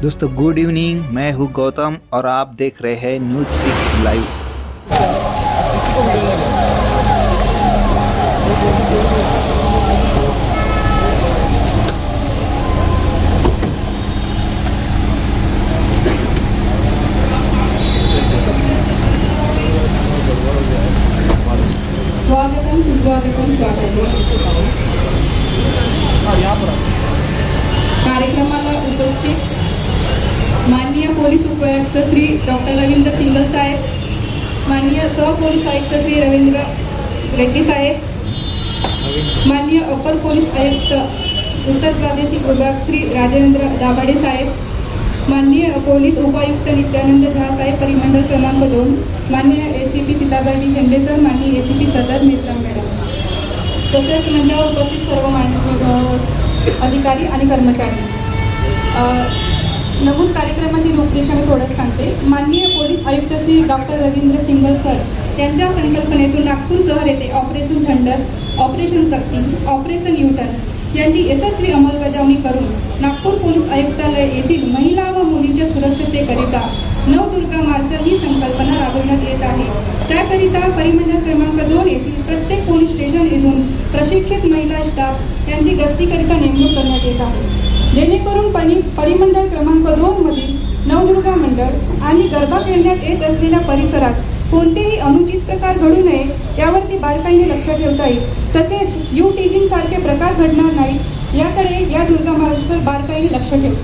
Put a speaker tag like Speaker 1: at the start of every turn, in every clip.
Speaker 1: दोस्तों good evening, मैं हूं गौतम और आप देख रहे हैं न्यूज़ 6 लाइव।
Speaker 2: स्वागतम सुस्वागतम कार्यक्रमाला उपस्थित माननीय पोलीस उपायुक्त श्री डॉक्टर रवींद्र सिंगल साहेब, माननीय सहपोलीस आयुक्त श्री रवींद्र रेड्डी साहेब, माननीय अपर पोलीस आयुक्त उत्तर प्रादेशिक विभाग श्री राजेंद्र दाभाडे साहेब, माननीय पोलीस उपायुक्त नित्यानंद झा साहेब परिमंडल क्रमांक 2, माननीय एसीपी सीताबर्डी शेंडे सर, माननीय एसीपी सदर मेश्राम मॅडम, तसेच मंचावर उपस्थित सर्व मान्य अधिकारी आणि कर्मचारी। नमूद कार्यक्रमाची रूपरेषा मी थोडंच सांगते। माननीय पोलीस आयुक्त श्री डॉक्टर रवींद्र सिंगल सर यांच्या संकल्पनेतून नागपूर शहर येथे ऑपरेशन थंडर, ऑपरेशन शक्ती, ऑपरेशन यूटर्न यांची यशस्वी अंमलबजावणी करून नागपूर पोलीस आयुक्तालय येथील महिला व मुलींच्या सुरक्षिततेकरिता नवदुर्गा मार्शल ही संकल्पना राबविण्यात येत आहे। त्याकरिता परिमंडल क्रमांक 2 येथील प्रत्येक पोलीस स्टेशन येथून प्रशिक्षित महिला स्टाफ यांची गस्तीकरिता नेमणूक करण्यात येत आहे, जेणेकरून परिमंडल क्रमांक 2 मधील नवदुर्गा मंडळ आणि गरबा खेळण्यात येत असलेल्या परिसरात कोणतेही अनुचित प्रकार घडू नये यावरती बारकाईने लक्ष ठेवता येईल। तसेच यू टीजिंग सारखे प्रकार घडणार नाहीत याकडे या दुर्गा मार्शल बारकाईने लक्ष ठेवू।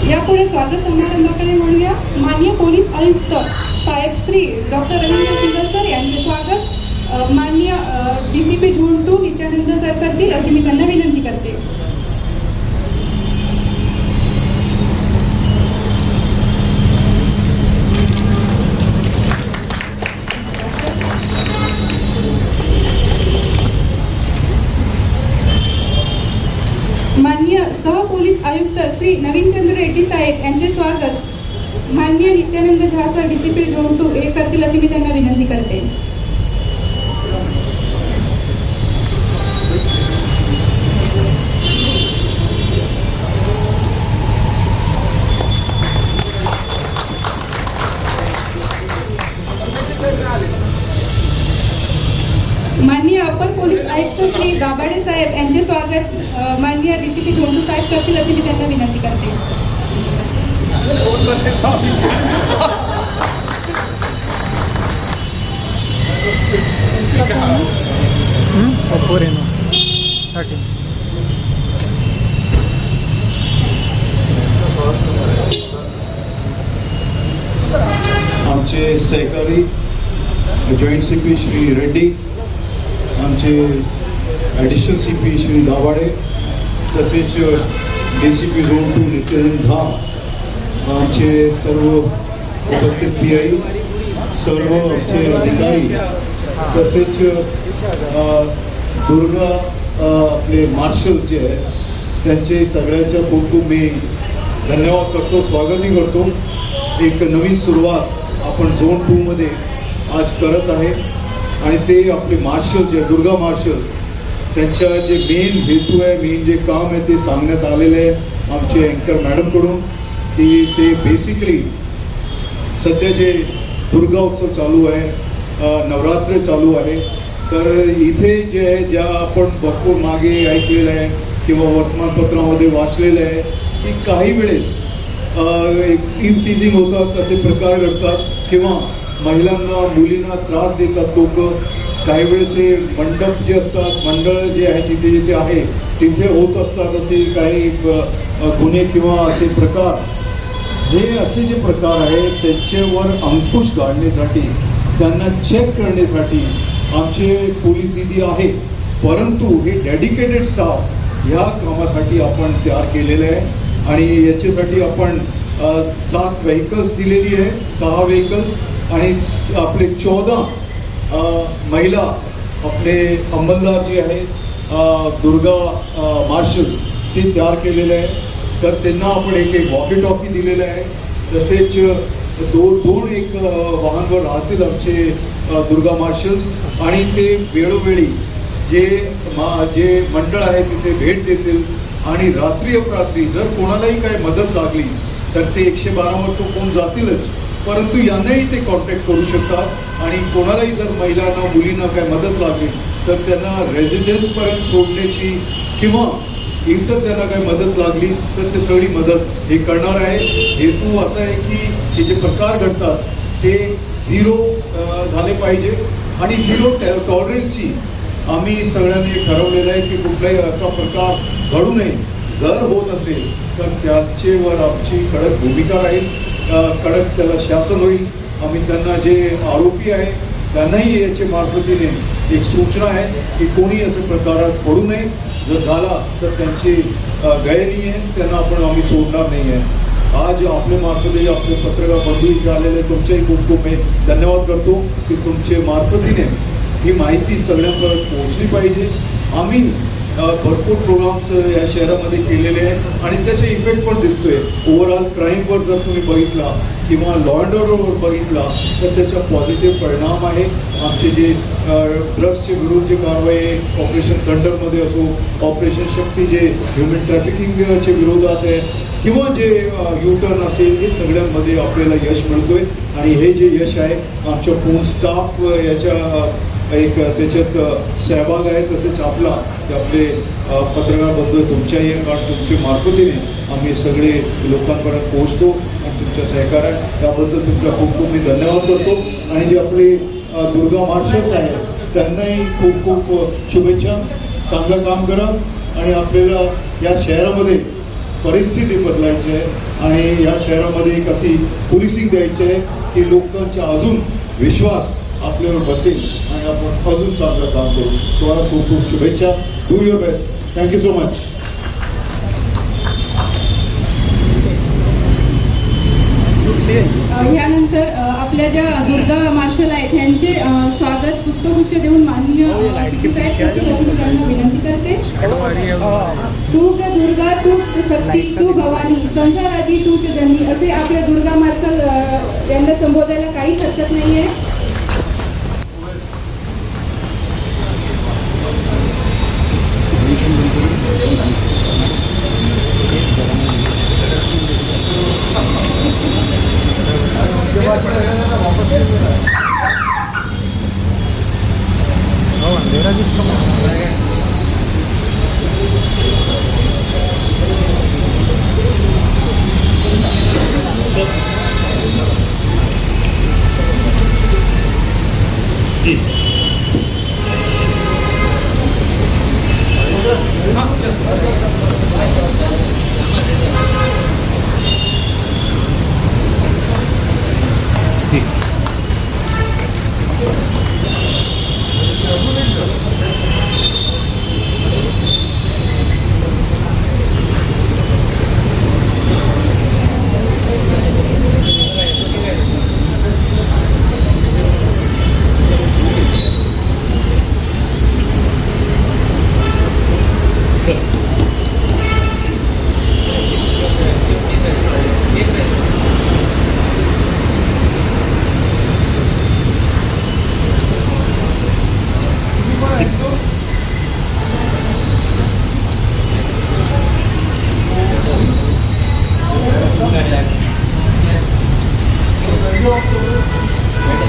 Speaker 2: यापुढे स्वागत समारंभाकडे वळूया। माननीय पोलीस आयुक्त साहेब श्री डॉक्टर रवींद्र सिंगल सर यांचे स्वागत माननीय डीसीपी झोन 2 नित्यानंद सर करतील अशी मी त्यांना विनंती करते। माननीय सहपोलीस आयुक्त श्री नवीनचंद्र रेड्डी साहेब यांचे स्वागत माननीय नित्यानंद झा सर डीसीपी झोन 2 हे करतील अशी मी त्यांना विनंती करते। माननीय अपर पोलीस आयुक्त श्री दाभाडे साहेब यांचे स्वागत माननीय डीसीपी झोन 2 साहेब करतील अशी मी त्यांना विनंती करते।
Speaker 3: आमचे सहकारी जॉईंट सीपी श्री रेड्डी, आमचे ॲडिशनल सीपी श्री दाभाडे, तसेच डीसीपी झोन 2 नित्यानंद झा, आमचे सर्व उपस्थित PI, सर्व आमचे अधिकारी, तसेच दुर्गा आपले मार्शल जे आहे त्यांचे सगळ्यांच्या खूप मी धन्यवाद करतो, स्वागतही करतो। एक नवीन सुरुवात आपण झोन 2 मध्ये आज करत आहे आणि ते आपले मार्शल जे दुर्गा मार्शल त्यांच्या जे मेन हेतू आहे, मेन जे काम आहे ते सांगण्यात आलेले आहे आमचे अँकर मॅडमकडून की ते बेसिकली सध्या जे दुर्गा उत्सव चालू आहे, नवरात्र चालू आहे, तर इथे जे आहे ज्या आपण भरपूर मागे ऐकलेलं आहे किंवा वर्तमानपत्रामध्ये वाचलेलं आहे की काही वेळेस ईव टीजिंग होतात, असे प्रकार घडतात किंवा महिलांना मुलींना त्रास देतात लोक। काही वेळेस हे मंडप जे असतात, मंडळ जे आहे जिथे जिथे आहे तिथे होत असतात असे काही गुन्हे किंवा असे प्रकार। हे असे जे प्रकार आहेत त्यांच्यावर अंकुश घालण्यासाठी, त्यांना चेक करण्यासाठी आमचे पोलीस दिदी आहेत, परंतु हे डेडिकेटेड स्टाफ ह्या कामासाठी आपण तयार केलेलं आहे आणि याच्यासाठी आपण 7 व्हेकल्स दिलेली आहे, 6 व्हेकल्स आणि आपले 14 महिला आपले अंमलदार जे आहेत दुर्गा मार्शल ते तयार केलेले आहे. तर त्यांना आपण एक वॉकी टॉकी दिलेलं आहे. तसेच दोन एक वाहनवर राहतील आमचे दुर्गा मार्शल्स आणि ते वेळोवेळी जे मंडळ आहे तिथे भेट देतील आणि रात्री अपरात्री जर कोणालाही काही मदत लागली तर ते 112वर तो फोन जातीलच, परंतु यांनाही ते कॉन्टॅक्ट करू शकतात. आणि कोणालाही जर महिलांना मुलींना काय मदत लागली तर त्यांना रेसिडेन्सपर्यंत सोडण्याची किंवा इतर त्यांना काही मदत लागली तर ते सगळी मदत हे करणार आहे. हेतू असा आहे की हे जे प्रकार घडतात ते 0 झाले पाहिजे आणि 0 टॉलरन्सची आम्ही सगळ्यांनी ठरवलेलं आहे की कुठलाही असा प्रकार घडू नये. जर होत असेल तर त्याच्यावर आमची कडक भूमिका राहील, कडक त्याला शासन होईल. आम्ही त्यांना जे आरोपी आहे त्यांनाही याच्या मार्फतीने एक सूचना आहे की कोणी असे प्रकारात पडू नये. जर झाला तर त्यांची गैरनी आहे, त्यांना आम्ही सोडणार नाही आहे. आज आपल्या मार्फतीने आपले पत्रकार बंधू इथे आलेले तुमच्याही खूप खूप मी धन्यवाद करतो की तुमचे मार्फतीने ही माहिती सगळ्यांपर्यंत पोहोचली पाहिजे. आम्ही भरपूर प्रोग्राम्स या शहरामध्ये केलेले आहेत आणि त्याचा इफेक्ट पण दिसतोय. ओव्हरऑल क्राईमवर जर तुम्ही बघितला किंवा लॉ अँड ऑर्डरवर बघितला तर त्याचा पॉझिटिव्ह परिणाम आहे. आमचे जे ड्रग्सचे विरोधी कारवाई ऑपरेशन थंडरमध्ये असो, ऑपरेशन शक्ती जे ह्युमन ट्रॅफिकिंगच्या विरोधात आहे किंवा जे U-टर्न असेल हे सगळ्यांमध्ये आपल्याला यश मिळतोय. आणि हे जे यश आहे आमच्या पूर्ण स्टाफ याच्या एक त्याच्यात सहभाग आहे. तसेच आपले पत्रकार बंधू तुमच्याही आहे, कारण तुमच्या मार्फतीने आम्ही सगळे लोकांपर्यंत पोहोचतो आणि तुमच्या सहकार्य त्याबद्दल तुमचा खूप खूप मी धन्यवाद करतो. आणि जे आपले दुर्गा मार्शल्स आहेत त्यांनाही खूप खूप शुभेच्छा. चांगलं काम करा आणि आपल्याला या शहरामध्ये परिस्थिती बदलायची आहे आणि या शहरामध्ये एक अशी पोलिसिंग द्यायची आहे की लोकांचा अजून विश्वास आपल्यावर बसेल आणि आपण अजून चांगलं काम करू. तुम्हाला खूप खूप शुभेच्छा. Do your best. Thank you so much.
Speaker 2: यानंतर आपल्या ज्या दुर्गा मार्शल आहेत यांचे स्वागत पुष्पगुच्छ देऊन माननीय सीपी साहेब करतील अशी मी त्यांना विनंती करते. तू ग दुर्गा तूच शक्ती, तू भवानी, संसाराची तूच जननी असे आपल्या दुर्गा मार्शल यांना संबोधायला काहीच हरकत नाहीये.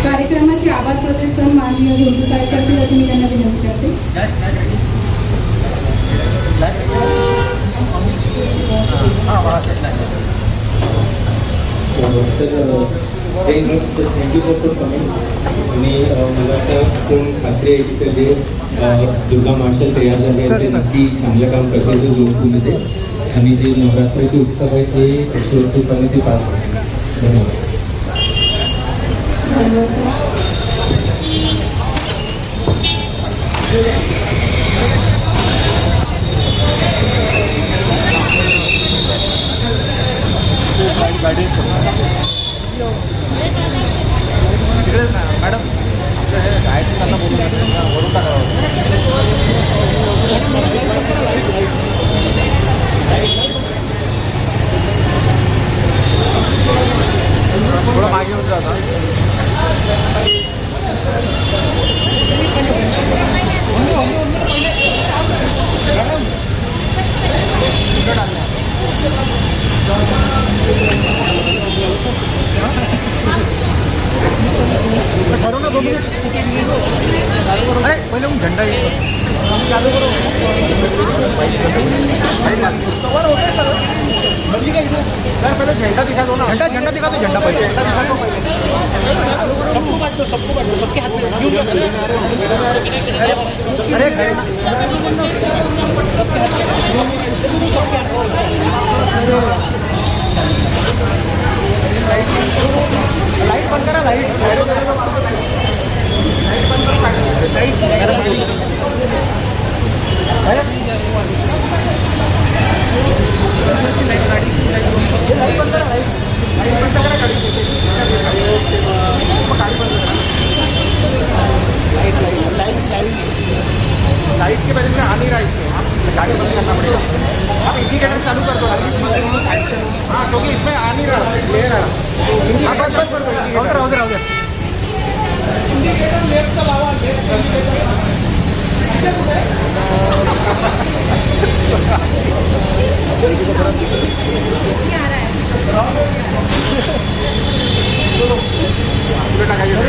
Speaker 2: कार्यक्रमाचे आभार प्रदर्शन माननीय झोंटू साहेब करतील अशी मी त्यांना विनंती करते.
Speaker 4: Thank you for coming. आणि मला असं कोण खात्री आहे की सर जे दुर्गा मार्शल तयार झाले आहेत ते नक्की चांगलं काम करते जोधपूरमध्ये आणि जे नवरात्रीचे उत्सव आहे ते सुरक्षितपणे ते पार पडतात. धन्यवाद.
Speaker 2: धन्यवाद.
Speaker 5: गाडी तिकडेच ना मॅडम आपलं हे गायचं त्यांना बोलून वरून टाकावं थोडं मागे होऊन जाता करू ना 2 मिनिट अरे पहिले मग झेंडा येईल चालू करू बदली काय सर पहिले झेंडा दिखा दो ना झेंडा दिखा दो झेंडा पहिले सबको बांटो सबके हाथ में अरे सबके हाथ लाइट बंद करा लाइट बंद करा लाइट लाइट के वजह से आ नहीं रहा इसमें गाड़ी बंद करना पड़ेगा आप इंडिकेटर चालू कर दो हाँ क्योंकि इसमें आ नहीं रहा ले रहा हाँ बस बस राहू दे इंडिकेटर लेफ्टचा लावा टाकायचं